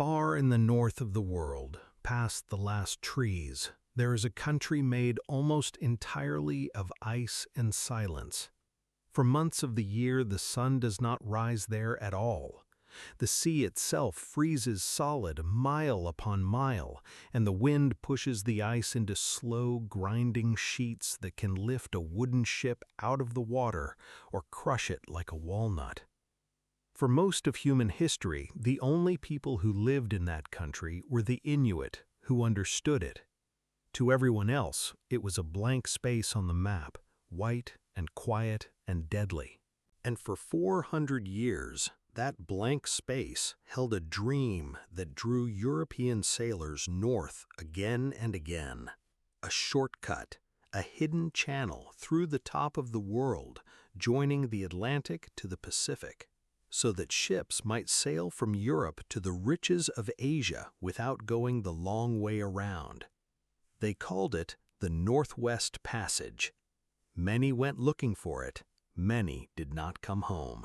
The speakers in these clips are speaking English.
Far in the north of the world, past the last trees, there is a country made almost entirely of ice and silence. For months of the year, the sun does not rise there at all. The sea itself freezes solid mile upon mile, and the wind pushes the ice into slow, grinding sheets that can lift a wooden ship out of the water or crush it like a walnut. For most of human history, the only people who lived in that country were the Inuit, who understood it. To everyone else, it was a blank space on the map, white and quiet and deadly. And for 400 years, that blank space held a dream that drew European sailors north again and again. A shortcut, a hidden channel through the top of the world, joining the Atlantic to the Pacific, so that ships might sail from Europe to the riches of Asia without going the long way around. They called it the Northwest Passage. Many went looking for it, many did not come home.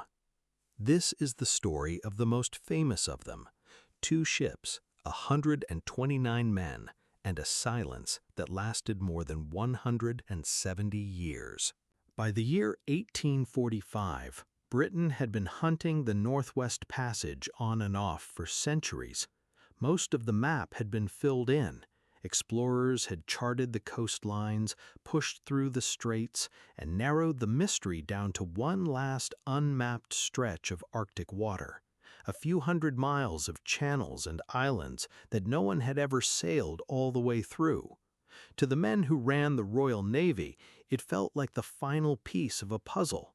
This is the story of the most famous of them, 2 ships, 129 men, and a silence that lasted more than 170 years. By the year 1845, Britain had been hunting the Northwest Passage on and off for centuries. Most of the map had been filled in. Explorers had charted the coastlines, pushed through the straits, and narrowed the mystery down to one last unmapped stretch of Arctic water, a few hundred miles of channels and islands that no one had ever sailed all the way through. To the men who ran the Royal Navy, it felt like the final piece of a puzzle.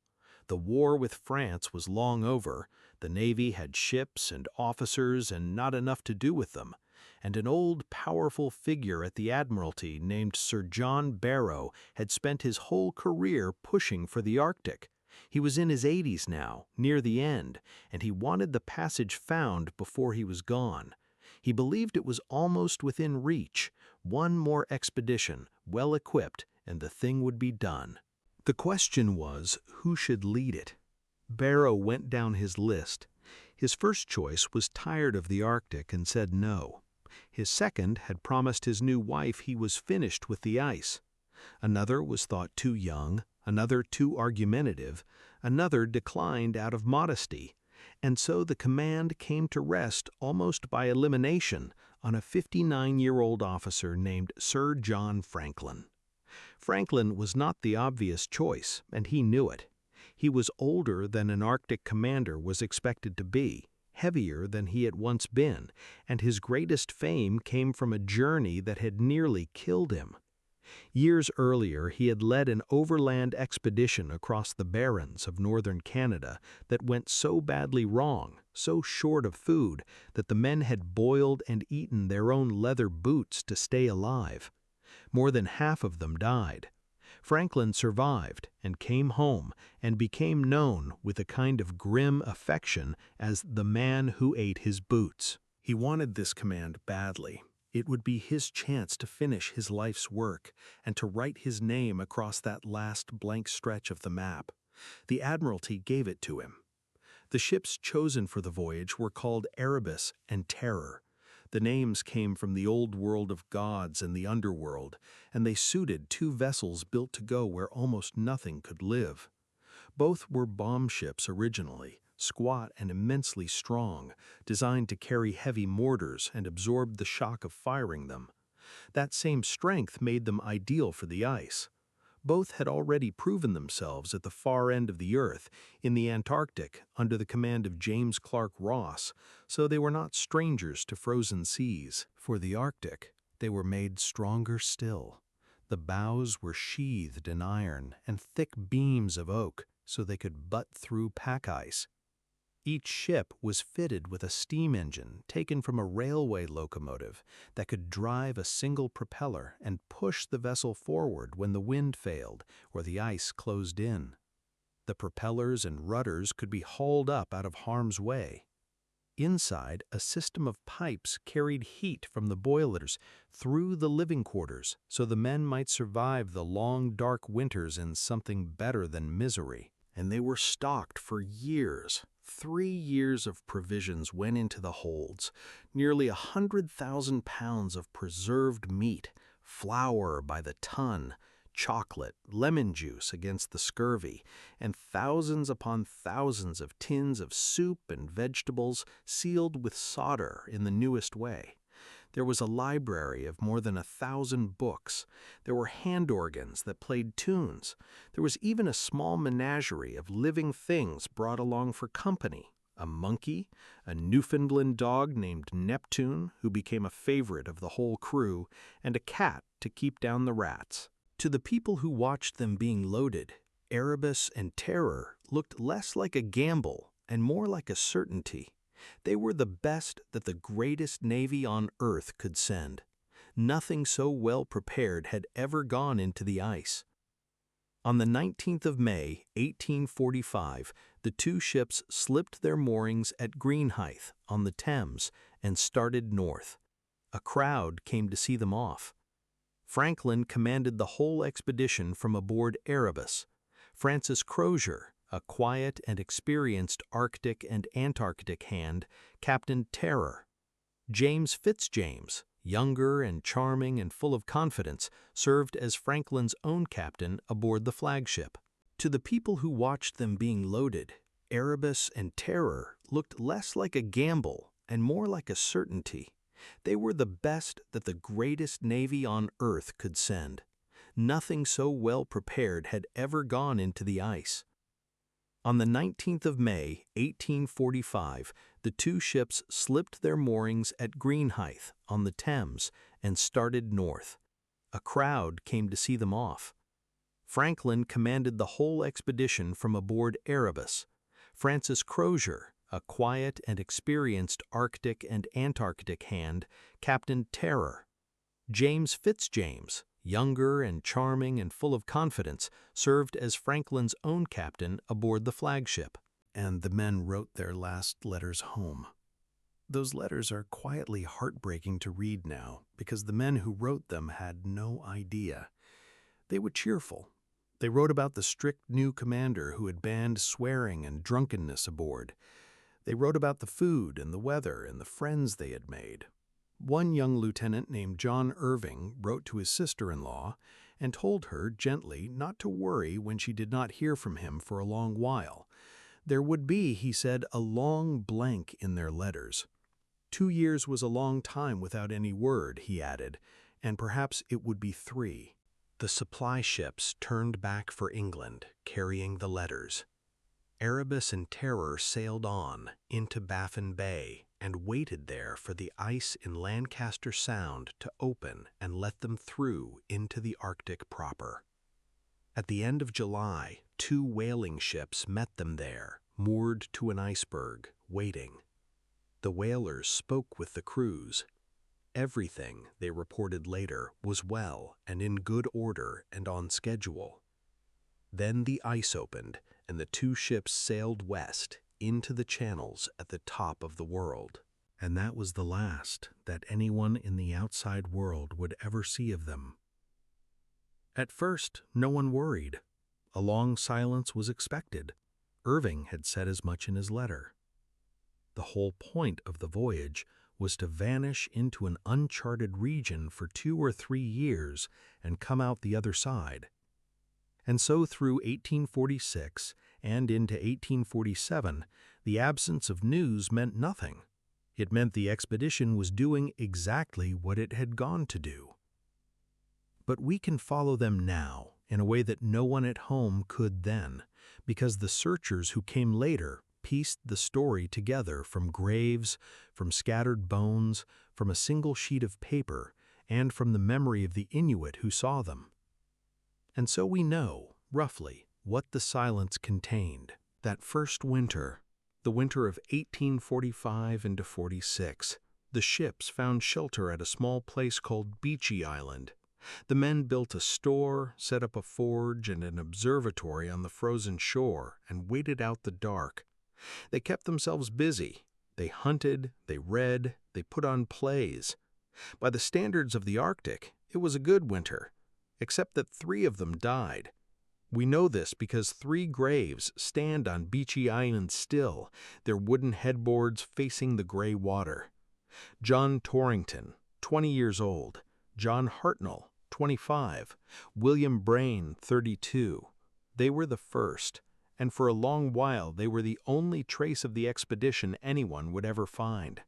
The war with France was long over, the Navy had ships and officers and not enough to do with them, and an old, powerful figure at the Admiralty named Sir John Barrow had spent his whole career pushing for the Arctic. He was in his 80s now, near the end, and he wanted the passage found before he was gone. He believed it was almost within reach, one more expedition, well equipped, and the thing would be done. The question was, who should lead it? Barrow went down his list. His first choice was tired of the Arctic and said no. His second had promised his new wife he was finished with the ice. Another was thought too young, another too argumentative, another declined out of modesty. And so the command came to rest almost by elimination on a 59-year-old officer named Sir John Franklin. Franklin was not the obvious choice, and he knew it. He was older than an Arctic commander was expected to be, heavier than he had once been, and his greatest fame came from a journey that had nearly killed him. Years earlier, he had led an overland expedition across the barrens of northern Canada that went so badly wrong, so short of food, that the men had boiled and eaten their own leather boots to stay alive. More than half of them died. Franklin survived and came home and became known with a kind of grim affection as the man who ate his boots. He wanted this command badly. It would be his chance to finish his life's work and to write his name across that last blank stretch of the map. The Admiralty gave it to him. The ships chosen for the voyage were called Erebus and Terror. The names came from the old world of gods and the underworld, and they suited 2 vessels built to go where almost nothing could live. Both were bomb ships originally, squat and immensely strong, designed to carry heavy mortars and absorb the shock of firing them. That same strength made them ideal for the ice. Both had already proven themselves at the far end of the Earth, in the Antarctic, under the command of James Clark Ross, so they were not strangers to frozen seas. For the Arctic, they were made stronger still. The bows were sheathed in iron and thick beams of oak, so they could butt through pack ice. Each ship was fitted with a steam engine taken from a railway locomotive that could drive a single propeller and push the vessel forward when the wind failed or the ice closed in. The propellers and rudders could be hauled up out of harm's way. Inside, a system of pipes carried heat from the boilers through the living quarters so the men might survive the long, dark winters in something better than misery. And they were stocked for years, 3 years of provisions went into the holds, nearly 100,000 pounds of preserved meat, flour by the ton, chocolate, lemon juice against the scurvy, and thousands upon thousands of tins of soup and vegetables sealed with solder in the newest way. There was a library of more than 1,000 books. There were hand organs that played tunes. There was even a small menagerie of living things brought along for company. A monkey, a Newfoundland dog named Neptune, who became a favorite of the whole crew, and a cat to keep down the rats. To the people who watched them being loaded, Erebus and Terror looked less like a gamble and more like a certainty. They were the best that the greatest navy on earth could send. Nothing so well prepared had ever gone into the ice. On the 19th of May, 1845, the two ships slipped their moorings at Greenhithe on the Thames and started north. A crowd came to see them off. Franklin commanded the whole expedition from aboard Erebus. Francis Crozier, a quiet and experienced Arctic and Antarctic hand, captained Terror. James Fitzjames, younger and charming and full of confidence, served as Franklin's own captain aboard the flagship. To the people who watched them being loaded, Erebus and Terror looked less like a gamble and more like a certainty. They were the best that the greatest navy on earth could send. Nothing so well prepared had ever gone into the ice. On the 19th of May, 1845, the two ships slipped their moorings at Greenhithe on the Thames and started north. A crowd came to see them off. Franklin commanded the whole expedition from aboard Erebus. Francis Crozier, a quiet and experienced Arctic and Antarctic hand, captained Terror. James Fitzjames, younger and charming and full of confidence, served as Franklin's own captain aboard the flagship. And the men wrote their last letters home. Those letters are quietly heartbreaking to read now, because the men who wrote them had no idea. They were cheerful. They wrote about the strict new commander who had banned swearing and drunkenness aboard. They wrote about the food and the weather and the friends they had made. One young lieutenant named John Irving wrote to his sister-in-law and told her gently not to worry when she did not hear from him for a long while. There would be, he said, a long blank in their letters. 2 years was a long time without any word, he added, and perhaps it would be 3. The supply ships turned back for England, carrying the letters. Erebus and Terror sailed on into Baffin Bay and waited there for the ice in Lancaster Sound to open and let them through into the Arctic proper. At the end of July, 2 whaling ships met them there, moored to an iceberg, waiting. The whalers spoke with the crews. Everything, they reported later, was well and in good order and on schedule. Then the ice opened, and the 2 ships sailed west into the channels at the top of the world. And that was the last that anyone in the outside world would ever see of them. At first, no one worried. A long silence was expected. Irving had said as much in his letter. The whole point of the voyage was to vanish into an uncharted region for 2 or 3 years and come out the other side. And so through 1846 and into 1847, the absence of news meant nothing. It meant the expedition was doing exactly what it had gone to do. But we can follow them now in a way that no one at home could then, because the searchers who came later pieced the story together from graves, from scattered bones, from a single sheet of paper, and from the memory of the Inuit who saw them. And so we know, roughly, what the silence contained. That first winter, the winter of 1845 into 46, the ships found shelter at a small place called Beechy Island. The men built a store, set up a forge and an observatory on the frozen shore, and waited out the dark. They kept themselves busy. They hunted, they read, they put on plays. By the standards of the Arctic, it was a good winter, except that 3 of them died. We know this because 3 graves stand on Beechy Island still, their wooden headboards facing the gray water. John Torrington, 20 years old, John Hartnell, 25, William Brain, 32. They were the first, and for a long while they were the only trace of the expedition anyone would ever find.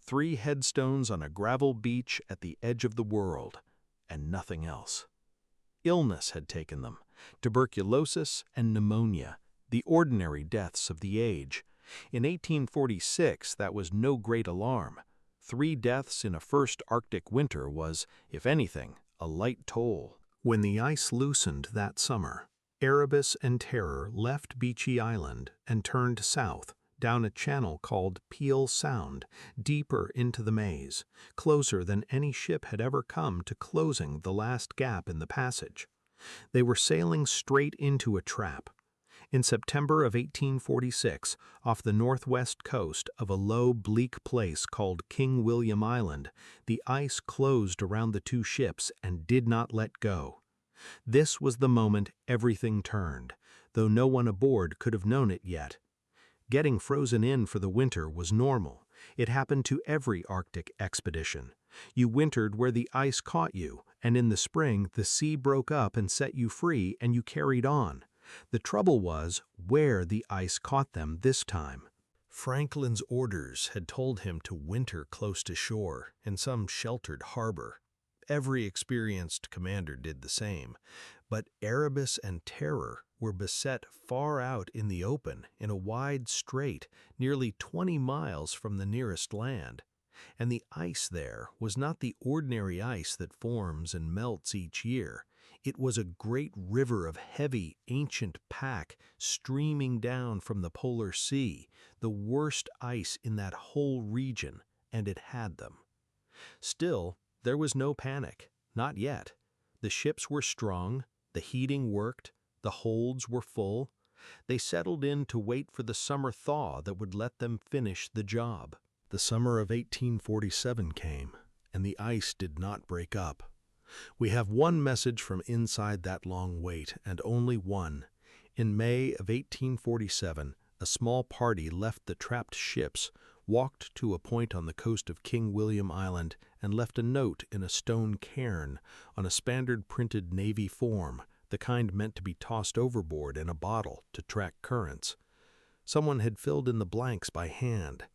3 headstones on a gravel beach at the edge of the world, and nothing else. Illness had taken them, tuberculosis and pneumonia, the ordinary deaths of the age. In 1846, that was no great alarm. 3 deaths in a first Arctic winter was, if anything, a light toll. When the ice loosened that summer, Erebus and Terror left Beechy Island and turned south, down a channel called Peel Sound, deeper into the maze, closer than any ship had ever come to closing the last gap in the passage. They were sailing straight into a trap. In September of 1846, off the northwest coast of a low, bleak place called King William Island, the ice closed around the 2 ships and did not let go. This was the moment everything turned, though no one aboard could have known it yet. Getting frozen in for the winter was normal. It happened to every Arctic expedition. You wintered where the ice caught you, and in the spring the sea broke up and set you free, and you carried on. The trouble was where the ice caught them this time. Franklin's orders had told him to winter close to shore, in some sheltered harbor. Every experienced commander did the same, but Erebus and Terror were beset far out in the open in a wide strait, nearly 20 miles from the nearest land. And the ice there was not the ordinary ice that forms and melts each year. It was a great river of heavy, ancient pack streaming down from the polar sea, the worst ice in that whole region, and it had them. Still, there was no panic, not yet. The ships were strong, the heating worked, the holds were full. They settled in to wait for the summer thaw that would let them finish the job. The summer of 1847 came, and the ice did not break up. We have one message from inside that long wait, and only one. In May of 1847, a small party left the trapped ships, walked to a point on the coast of King William Island, and left a note in a stone cairn on a standard-printed Navy form, the kind meant to be tossed overboard in a bottle to track currents. Someone had filled in the blanks by hand.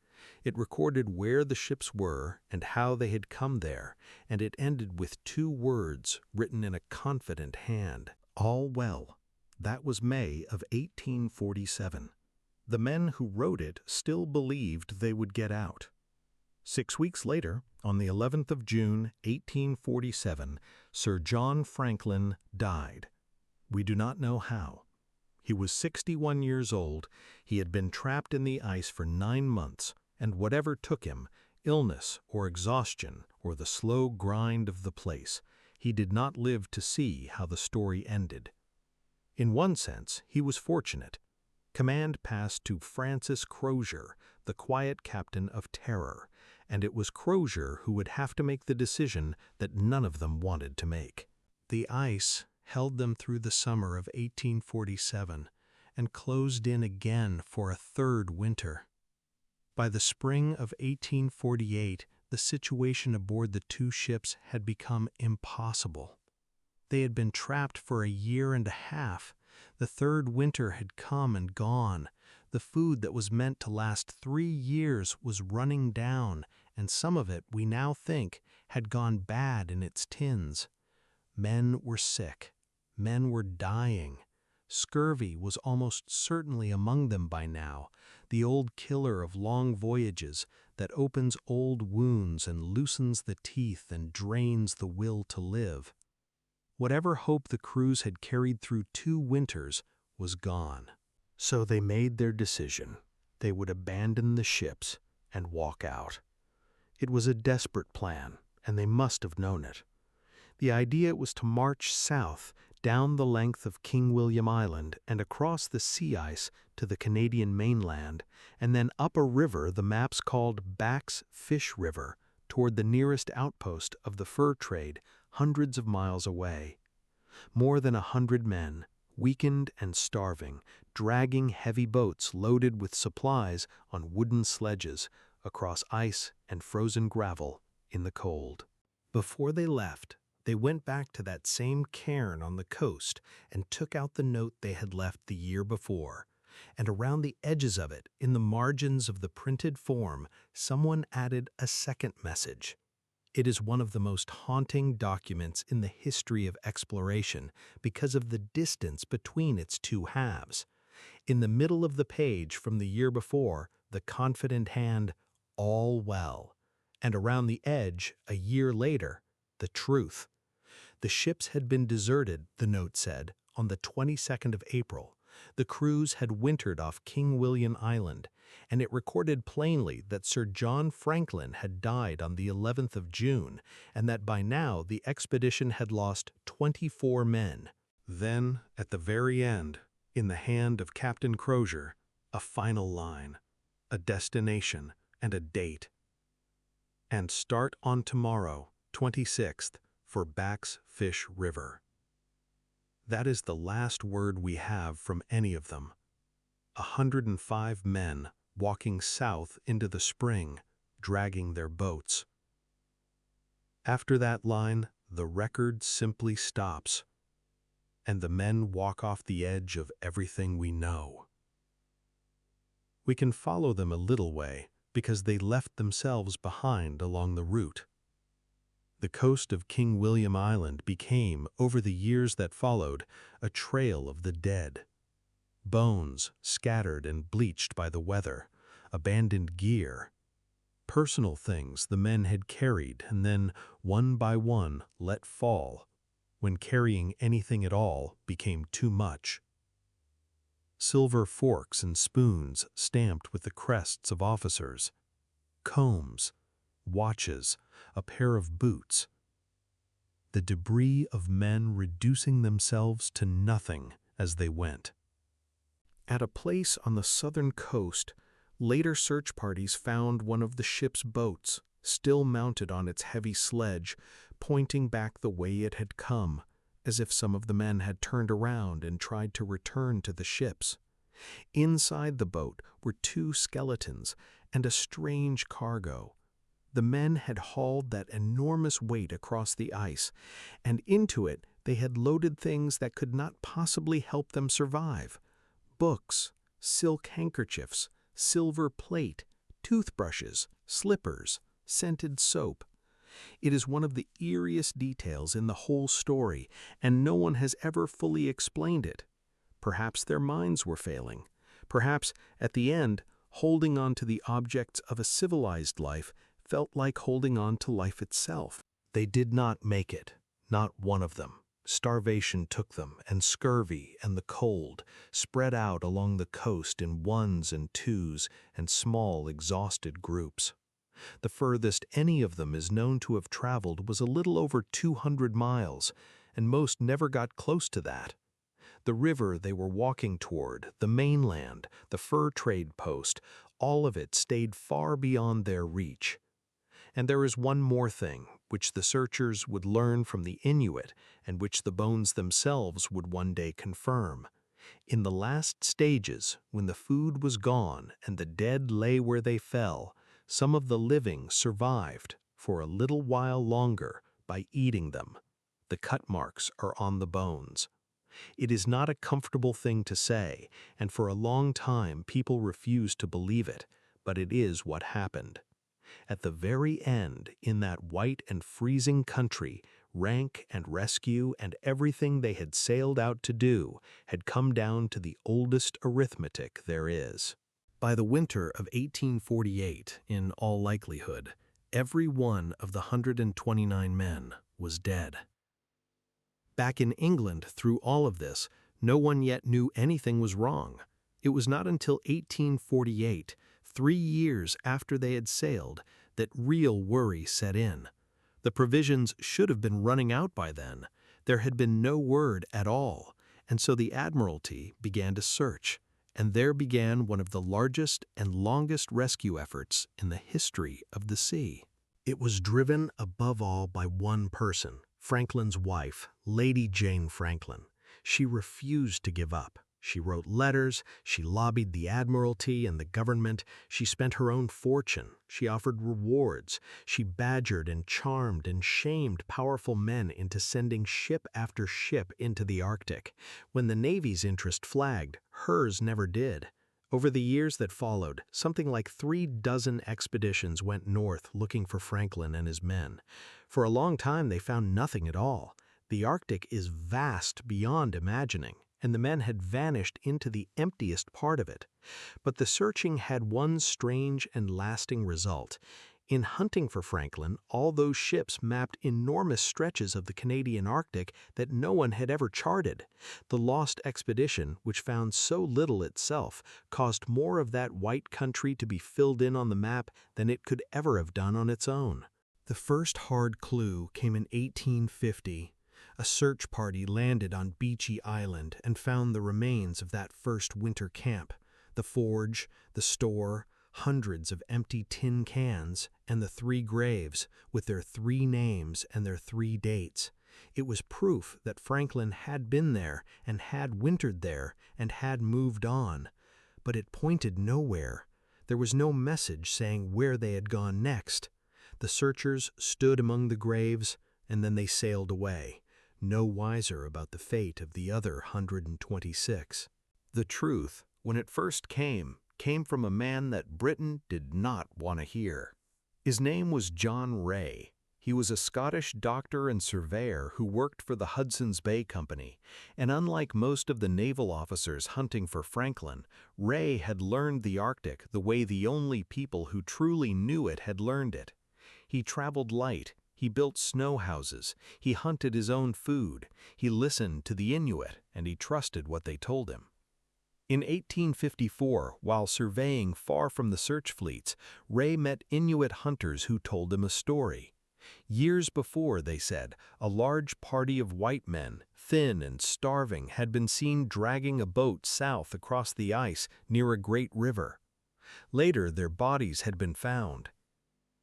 It recorded where the ships were and how they had come there, and it ended with 2 words written in a confident hand. All well. That was May of 1847. The men who wrote it still believed they would get out. 6 weeks later, on the 11th of June, 1847, Sir John Franklin died. We do not know how. He was 61 years old. He had been trapped in the ice for 9 months, and whatever took him, illness or exhaustion or the slow grind of the place, he did not live to see how the story ended. In one sense, he was fortunate. Command passed to Francis Crozier, the quiet captain of Terror, and it was Crozier who would have to make the decision that none of them wanted to make. The ice held them through the summer of 1847 and closed in again for a 3rd winter. By the spring of 1848, the situation aboard the 2 ships had become impossible. They had been trapped for a year and a half. The 3rd winter had come and gone. The food that was meant to last 3 years was running down, and some of it, we now think, had gone bad in its tins. Men were sick. Men were dying. Scurvy was almost certainly among them by now, the old killer of long voyages that opens old wounds and loosens the teeth and drains the will to live. Whatever hope the crews had carried through 2 winters was gone. So they made their decision. They would abandon the ships and walk out. It was a desperate plan, and they must have known it. The idea was to march south, down the length of King William Island and across the sea ice to the Canadian mainland, and then up a river the maps called Back's Fish River toward the nearest outpost of the fur trade hundreds of miles away. More than 100 men, weakened and starving, dragging heavy boats loaded with supplies on wooden sledges across ice and frozen gravel in the cold. Before they left, they went back to that same cairn on the coast and took out the note they had left the year before. And around the edges of it, in the margins of the printed form, someone added a second message. It is one of the most haunting documents in the history of exploration because of the distance between its two halves. In the middle of the page from the year before, the confident hand, "All well." And around the edge, a year later, the truth. The ships had been deserted, the note said, on the 22nd of April. The crews had wintered off King William Island, and it recorded plainly that Sir John Franklin had died on the 11th of June, and that by now the expedition had lost 24 men. Then, at the very end, in the hand of Captain Crozier, a final line, a destination, and a date. And start on tomorrow, 26th, for Back's Fish River. That is the last word we have from any of them. 105 men walking south into the spring, dragging their boats. After that line, the record simply stops, and the men walk off the edge of everything we know. We can follow them a little way because they left themselves behind along the route. The coast of King William Island became, over the years that followed, a trail of the dead. Bones scattered and bleached by the weather, abandoned gear, personal things the men had carried and then, one by one, let fall, when carrying anything at all became too much. Silver forks and spoons stamped with the crests of officers, combs, watches, a pair of boots. The debris of men reducing themselves to nothing as they went. At a place on the southern coast, later search parties found one of the ship's boats, still mounted on its heavy sledge, pointing back the way it had come, as if some of the men had turned around and tried to return to the ships. Inside the boat were 2 skeletons and a strange cargo. The men had hauled that enormous weight across the ice, and into it they had loaded things that could not possibly help them survive. Books, silk handkerchiefs, silver plate, toothbrushes, slippers, scented soap. It is one of the eeriest details in the whole story, and no one has ever fully explained it. Perhaps their minds were failing. Perhaps, at the end, holding on to the objects of a civilized life felt like holding on to life itself. They did not make it, not one of them. Starvation took them, and scurvy and the cold, spread out along the coast in ones and twos and small, exhausted groups. The furthest any of them is known to have traveled was a little over 200 miles, and most never got close to that. The river they were walking toward, the mainland, the fur trade post, all of it stayed far beyond their reach. And there is one more thing, which the searchers would learn from the Inuit, and which the bones themselves would one day confirm. In the last stages, when the food was gone and the dead lay where they fell, some of the living survived, for a little while longer, by eating them. The cut marks are on the bones. It is not a comfortable thing to say, and for a long time people refused to believe it, but it is what happened. At the very end, in that white and freezing country, rank and rescue and everything they had sailed out to do had come down to the oldest arithmetic there is. By the winter of 1848, in all likelihood, every one of the 129 men was dead. Back in England, through all of this, no one yet knew anything was wrong. It was not until 1848, 3 years after they had sailed, that real worry set in. The provisions should have been running out by then. There had been no word at all, and so the Admiralty began to search, and there began one of the largest and longest rescue efforts in the history of the sea. It was driven above all by one person, Franklin's wife, Lady Jane Franklin. She refused to give up. She wrote letters, she lobbied the Admiralty and the government, she spent her own fortune, she offered rewards, she badgered and charmed and shamed powerful men into sending ship after ship into the Arctic. When the Navy's interest flagged, hers never did. Over the years that followed, something like 36 expeditions went north looking for Franklin and his men. For a long time they found nothing at all. The Arctic is vast beyond imagining, and the men had vanished into the emptiest part of it. But the searching had one strange and lasting result. In hunting for Franklin, all those ships mapped enormous stretches of the Canadian Arctic that no one had ever charted. The lost expedition, which found so little itself, caused more of that white country to be filled in on the map than it could ever have done on its own. The first hard clue came in 1850. A search party landed on Beechy Island and found the remains of that first winter camp. The forge, the store, hundreds of empty tin cans, and the 3 graves with their 3 names and their 3 dates. It was proof that Franklin had been there and had wintered there and had moved on. But it pointed nowhere. There was no message saying where they had gone next. The searchers stood among the graves, and then they sailed away, no wiser about the fate of the other 126. The truth, when it first came from a man that Britain did not want to hear. His name was John Ray. He was a Scottish doctor and surveyor who worked for the Hudson's Bay Company, and unlike most of the naval officers hunting for Franklin, Ray had learned the Arctic the way the only people who truly knew it had learned it. He traveled light, he built snow houses, he hunted his own food, he listened to the Inuit, and he trusted what they told him. In 1854, while surveying far from the search fleets, Ray met Inuit hunters who told him a story. Years before, they said, a large party of white men, thin and starving, had been seen dragging a boat south across the ice near a great river. Later, their bodies had been found,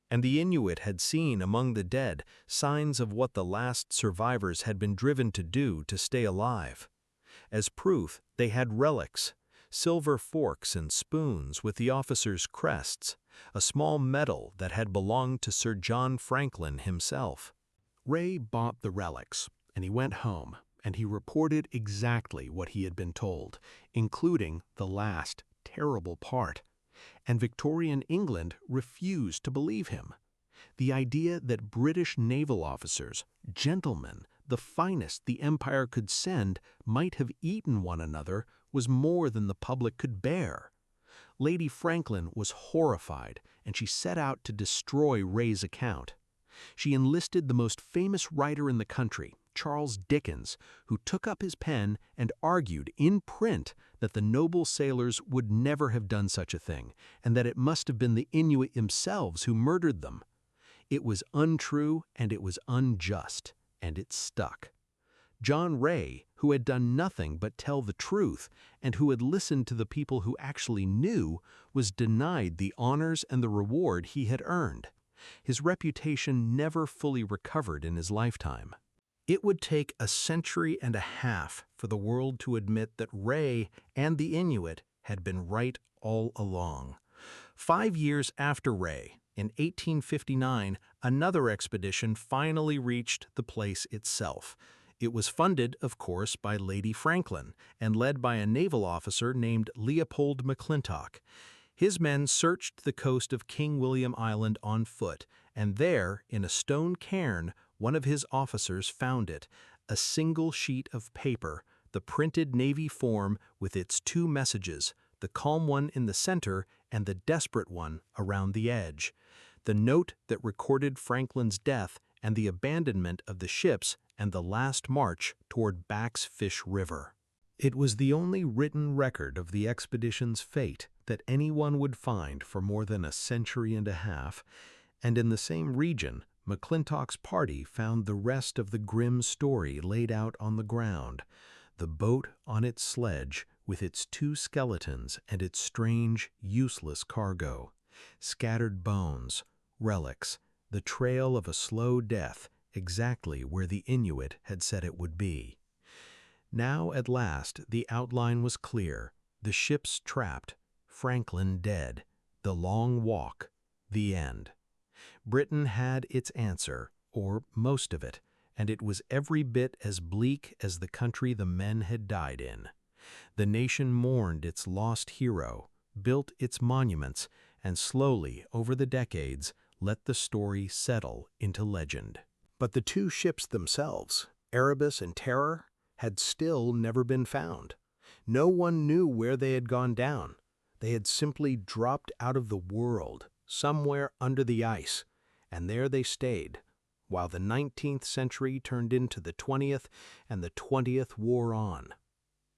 and the Inuit had seen among the dead signs of what the last survivors had been driven to do to stay alive. As proof, they had relics, silver forks and spoons with the officers' crests, a small medal that had belonged to Sir John Franklin himself. Ray bought the relics, and he went home, and he reported exactly what he had been told, including the last terrible part. And Victorian England refused to believe him. The idea that British naval officers, gentlemen, the finest the empire could send, might have eaten one another was more than the public could bear. Lady Franklin was horrified, and she set out to destroy Ray's account. She enlisted the most famous writer in the country, Charles Dickens, who took up his pen and argued in print that the noble sailors would never have done such a thing, and that it must have been the Inuit themselves who murdered them. It was untrue and it was unjust, and it stuck. John Ray, who had done nothing but tell the truth and who had listened to the people who actually knew, was denied the honors and the reward he had earned. His reputation never fully recovered in his lifetime. It would take a century and a half for the world to admit that Ray and the Inuit had been right all along. 5 years after Ray, in 1859, another expedition finally reached the place itself. It was funded, of course, by Lady Franklin and led by a naval officer named Leopold McClintock. His men searched the coast of King William Island on foot, and there, in a stone cairn, one of his officers found it, a single sheet of paper, the printed Navy form with its 2 messages, the calm one in the center and the desperate one around the edge. The note that recorded Franklin's death and the abandonment of the ships and the last march toward Back's Fish River. It was the only written record of the expedition's fate that anyone would find for more than a century and a half, and in the same region, McClintock's party found the rest of the grim story laid out on the ground, the boat on its sledge with its 2 skeletons and its strange, useless cargo, scattered bones, relics, the trail of a slow death exactly where the Inuit had said it would be. Now, at last, the outline was clear. The ships trapped, Franklin dead, the long walk, the end. Britain had its answer, or most of it, and it was every bit as bleak as the country the men had died in. The nation mourned its lost hero, built its monuments, and slowly, over the decades, let the story settle into legend. But the two ships themselves, Erebus and Terror, had still never been found. No one knew where they had gone down. They had simply dropped out of the world, somewhere under the ice, and there they stayed, while the 19th century turned into the 20th and the 20th wore on.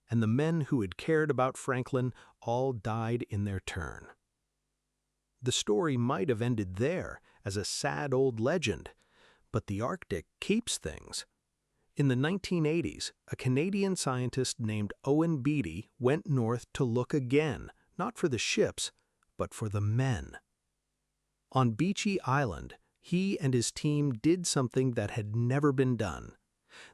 And the men who had cared about Franklin all died in their turn. The story might have ended there as a sad old legend, but the Arctic keeps things. In the 1980s, a Canadian scientist named Owen Beatty went north to look again, not for the ships, but for the men. On Beechey Island, he and his team did something that had never been done.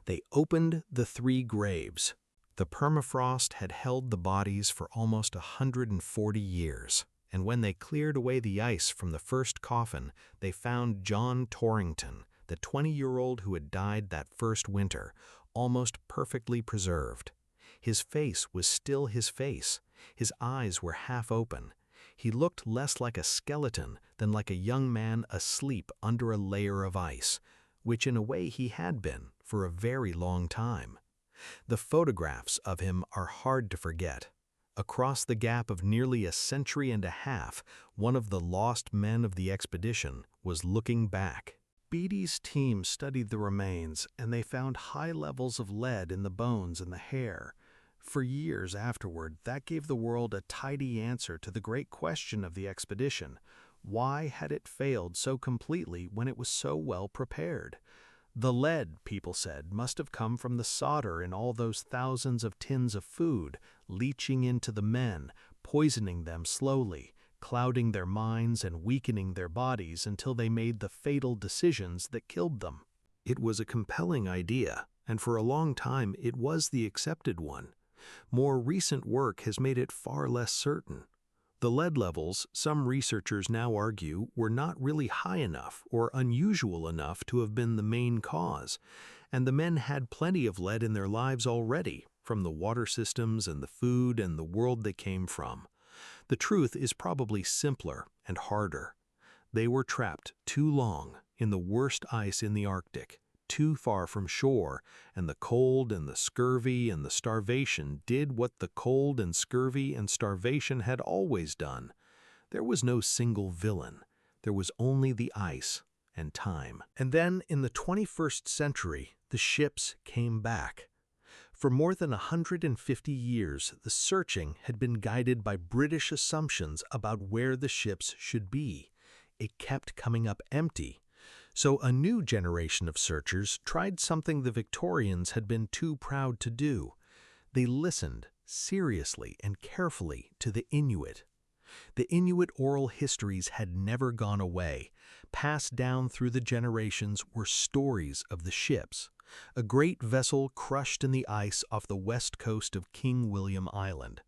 They opened the 3 graves. The permafrost had held the bodies for almost 140 years, and when they cleared away the ice from the first coffin, they found John Torrington, the 20-year-old who had died that first winter, almost perfectly preserved. His face was still his face. His eyes were half open. He looked less like a skeleton than like a young man asleep under a layer of ice, which in a way he had been for a very long time. The photographs of him are hard to forget. Across the gap of nearly a century and a half, one of the lost men of the expedition was looking back. Beatty's team studied the remains, and they found high levels of lead in the bones and the hair. For years afterward, that gave the world a tidy answer to the great question of the expedition. Why had it failed so completely when it was so well prepared? The lead, people said, must have come from the solder in all those thousands of tins of food, leaching into the men, poisoning them slowly, clouding their minds and weakening their bodies until they made the fatal decisions that killed them. It was a compelling idea, and for a long time it was the accepted one. More recent work has made it far less certain. The lead levels, some researchers now argue, were not really high enough or unusual enough to have been the main cause, and the men had plenty of lead in their lives already, from the water systems and the food and the world they came from. The truth is probably simpler and harder. They were trapped too long in the worst ice in the Arctic, too far from shore, and the cold and the scurvy and the starvation did what the cold and scurvy and starvation had always done. There was no single villain. There was only the ice and time. And then, in the 21st century, the ships came back. For more than 150 years, the searching had been guided by British assumptions about where the ships should be. It kept coming up empty. So a new generation of searchers tried something the Victorians had been too proud to do. They listened seriously and carefully to the Inuit. The Inuit oral histories had never gone away. Passed down through the generations were stories of the ships. A great vessel crushed in the ice off the west coast of King William Island.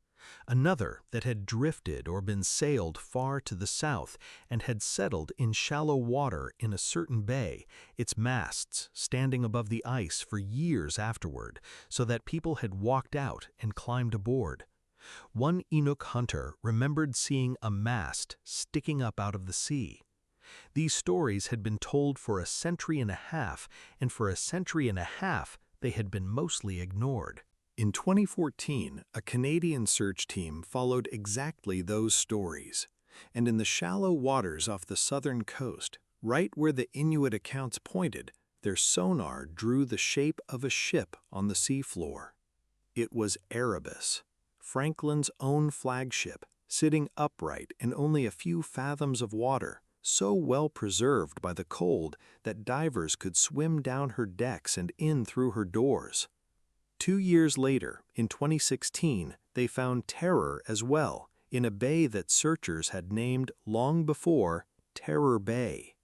Another that had drifted or been sailed far to the south and had settled in shallow water in a certain bay, its masts standing above the ice for years afterward, so that people had walked out and climbed aboard. One Inuit hunter remembered seeing a mast sticking up out of the sea. These stories had been told for a century and a half, and for a century and a half they had been mostly ignored. In 2014, a Canadian search team followed exactly those stories, and in the shallow waters off the southern coast, right where the Inuit accounts pointed, their sonar drew the shape of a ship on the seafloor. It was Erebus, Franklin's own flagship, sitting upright in only a few fathoms of water, so well preserved by the cold that divers could swim down her decks and in through her doors. 2 years later, in 2016, they found Terror as well, in a bay that searchers had named long before Terror Bay.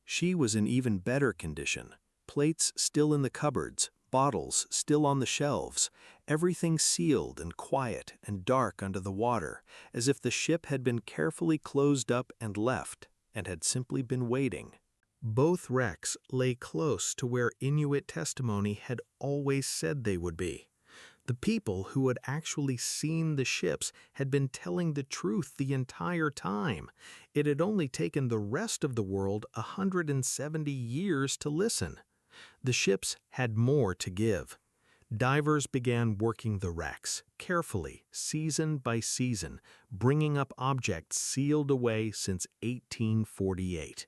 She was in even better condition, plates still in the cupboards, bottles still on the shelves, everything sealed and quiet and dark under the water, as if the ship had been carefully closed up and left, and had simply been waiting. Both wrecks lay close to where Inuit testimony had always said they would be. The people who had actually seen the ships had been telling the truth the entire time. It had only taken the rest of the world 170 years to listen. The ships had more to give. Divers began working the wrecks, carefully, season by season, bringing up objects sealed away since 1848.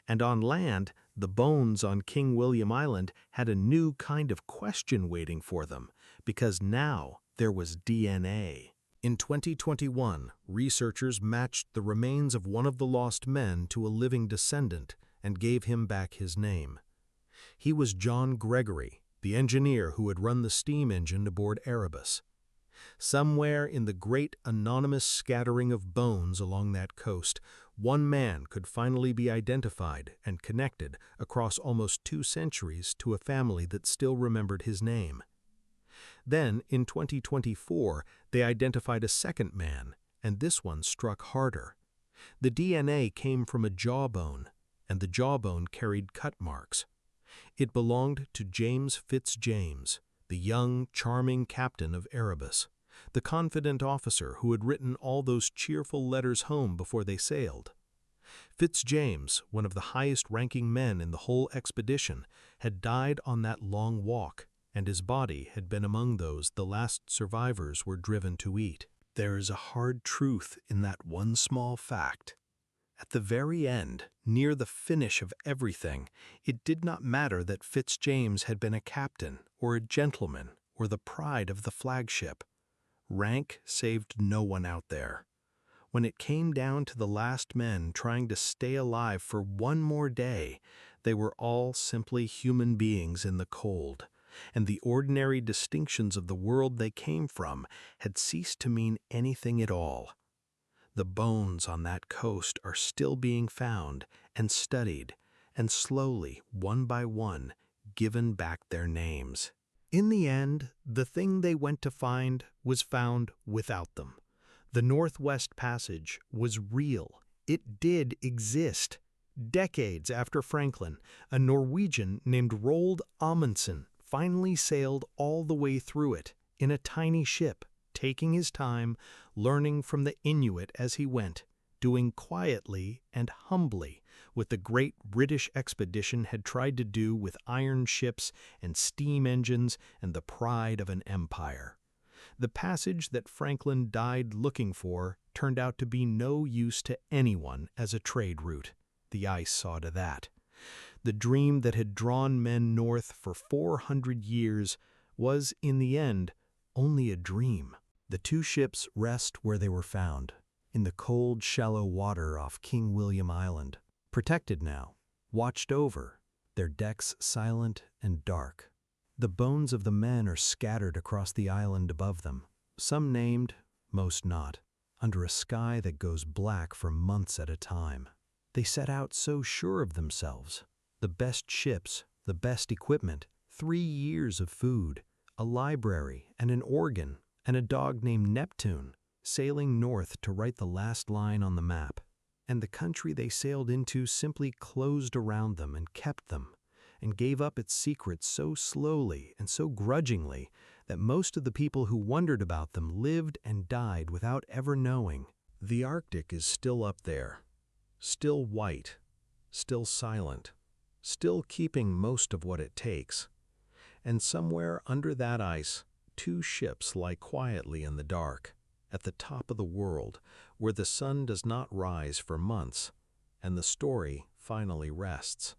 And on land, the bones on King William Island had a new kind of question waiting for them, because now there was DNA. In 2021, researchers matched the remains of one of the lost men to a living descendant and gave him back his name. He was John Gregory, the engineer who had run the steam engine aboard Erebus. Somewhere in the great anonymous scattering of bones along that coast, one man could finally be identified and connected across almost 2 centuries to a family that still remembered his name. Then, in 2024, they identified a second man, and this one struck harder. The DNA came from a jawbone, and the jawbone carried cut marks. It belonged to James Fitzjames, the young, charming captain of Erebus, the confident officer who had written all those cheerful letters home before they sailed. Fitzjames, one of the highest-ranking men in the whole expedition, had died on that long walk, and his body had been among those the last survivors were driven to eat. There is a hard truth in that one small fact. At the very end, near the finish of everything, it did not matter that Fitzjames had been a captain or a gentleman or the pride of the flagship. Rank saved no one out there. When it came down to the last men trying to stay alive for one more day, they were all simply human beings in the cold, and the ordinary distinctions of the world they came from had ceased to mean anything at all. The bones on that coast are still being found and studied, and slowly, one by one, given back their names. In the end, the thing they went to find was found without them. The Northwest Passage was real. It did exist. Decades after Franklin, a Norwegian named Roald Amundsen finally sailed all the way through it in a tiny ship, taking his time, learning from the Inuit as he went, doing quietly and humbly what the great British expedition had tried to do with iron ships and steam engines and the pride of an empire. The passage that Franklin died looking for turned out to be no use to anyone as a trade route. The ice saw to that. The dream that had drawn men north for 400 years was, in the end, only a dream. The 2 ships rest where they were found, in the cold, shallow water off King William Island, protected now, watched over, their decks silent and dark. The bones of the men are scattered across the island above them, some named, most not, under a sky that goes black for months at a time. They set out so sure of themselves. The best ships, the best equipment, 3 years of food, a library and an organ, and a dog named Neptune, sailing north to write the last line on the map. And the country they sailed into simply closed around them and kept them, and gave up its secrets so slowly and so grudgingly that most of the people who wondered about them lived and died without ever knowing. The Arctic is still up there, still white, still silent, still keeping most of what it takes. And somewhere under that ice, 2 ships lie quietly in the dark, at the top of the world, where the sun does not rise for months, and the story finally rests.